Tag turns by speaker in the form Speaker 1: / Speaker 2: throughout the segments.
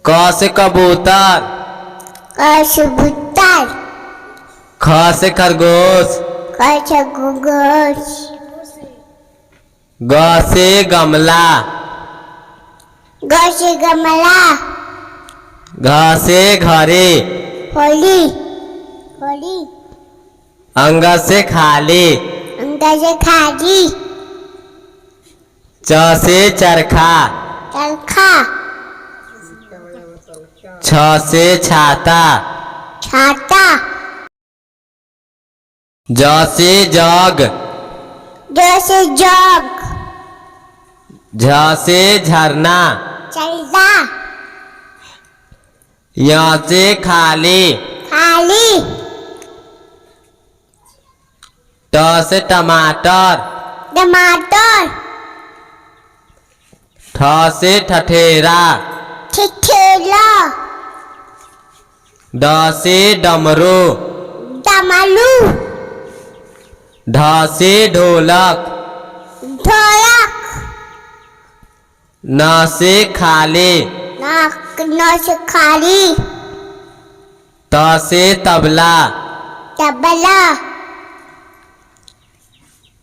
Speaker 1: क से कबूतर,
Speaker 2: क से कबूतर,
Speaker 1: ख से खरगोश,
Speaker 2: ख से खरगोश,
Speaker 1: ग से गमला,
Speaker 2: ग से गमला,
Speaker 1: घ से घड़ी,
Speaker 2: होली, होली,
Speaker 1: अंग से खाली,
Speaker 2: अंग से खाली,
Speaker 1: च से चरखा,
Speaker 2: चरखा,
Speaker 1: छ से छाता,
Speaker 2: छाता,
Speaker 1: ज से जग,
Speaker 2: ज से जग,
Speaker 1: झ से झरना,
Speaker 2: चलदा,
Speaker 1: य से खाली,
Speaker 2: खाली,
Speaker 1: ट से टमाटर,
Speaker 2: टमाटर,
Speaker 1: ठ से ठठेरा,
Speaker 2: ठेला,
Speaker 1: ड से डमरू,
Speaker 2: डमरू,
Speaker 1: ढ से ढोलक,
Speaker 2: ढोलक,
Speaker 1: न से खाली,
Speaker 2: न से खाली,
Speaker 1: त से तबला,
Speaker 2: तबला,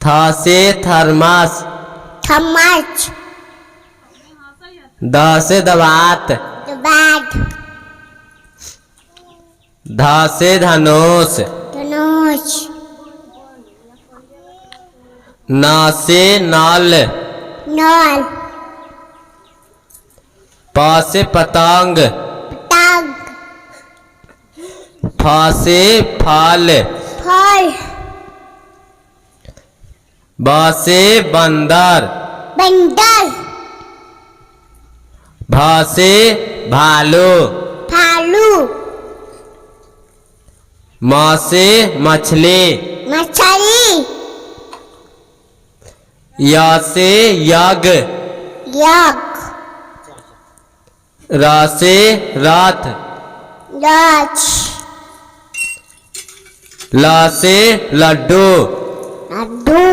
Speaker 1: थ से थर्मस,
Speaker 2: थमच,
Speaker 1: द से दवात,
Speaker 2: बाद,
Speaker 1: ध से धनुष,
Speaker 2: धनुष,
Speaker 1: न से नल,
Speaker 2: नल,
Speaker 1: प से पतंग,
Speaker 2: पतंग,
Speaker 1: फ से फल,
Speaker 2: फल,
Speaker 1: ब से बंदर,
Speaker 2: बंदर,
Speaker 1: भ से भालू,
Speaker 2: भालू,
Speaker 1: म से मछली,
Speaker 2: मछली,
Speaker 1: य से यज्ञ,
Speaker 2: यज्ञ,
Speaker 1: र से रथ,
Speaker 2: रथ,
Speaker 1: ल से लड्डू,
Speaker 2: लड्डू,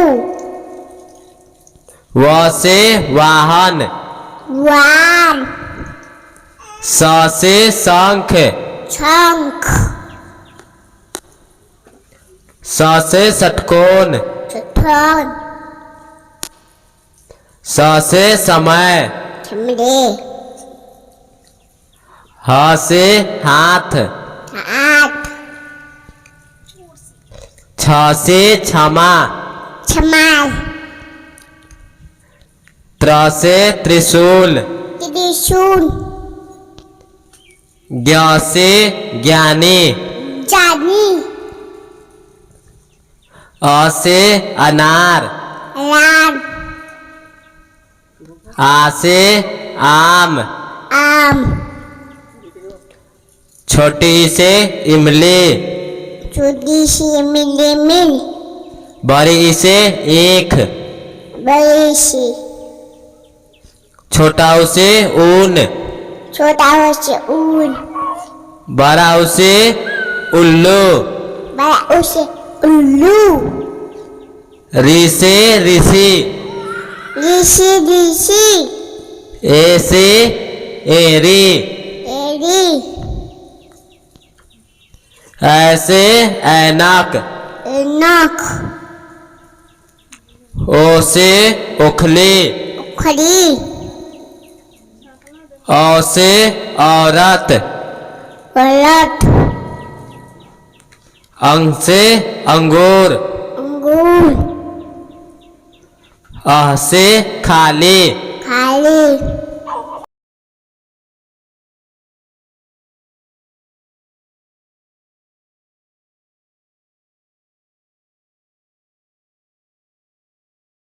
Speaker 1: व से वाहन,
Speaker 2: वान,
Speaker 1: स से शंख,
Speaker 2: शंख,
Speaker 1: स से षटकोण,
Speaker 2: चट्टान,
Speaker 1: स से समय,
Speaker 2: चमड़े,
Speaker 1: ह से हाथ,
Speaker 2: हाथ,
Speaker 1: छ से क्षमा,
Speaker 2: छमाल,
Speaker 1: त्र से त्रिशूल,
Speaker 2: त्रिशूल,
Speaker 1: ज्ञ से ज्ञानी,
Speaker 2: जानी,
Speaker 1: अ से अनार,
Speaker 2: लाल,
Speaker 1: आ से आम,
Speaker 2: आम,
Speaker 1: छोटी से इमली,
Speaker 2: छोटी सी मिली मिल,
Speaker 1: बड़ी से ईख,
Speaker 2: बड़ी सी,
Speaker 1: छोटा से ऊन,
Speaker 2: छोटा से ऊन,
Speaker 1: बड़ा से उल्लू,
Speaker 2: बड़ा उसे उल्लू,
Speaker 1: ऋ से ऋषि,
Speaker 2: ऋषि ऋषि,
Speaker 1: ए से एरी,
Speaker 2: एरी,
Speaker 1: ऐसे ऐनक,
Speaker 2: नख,
Speaker 1: ओ से उखली,
Speaker 2: उखड़ी,
Speaker 1: औ से औरत,
Speaker 2: औरत,
Speaker 1: अंग से अंगूर,
Speaker 2: अंगूर,
Speaker 1: अह से खाली,
Speaker 2: खाली,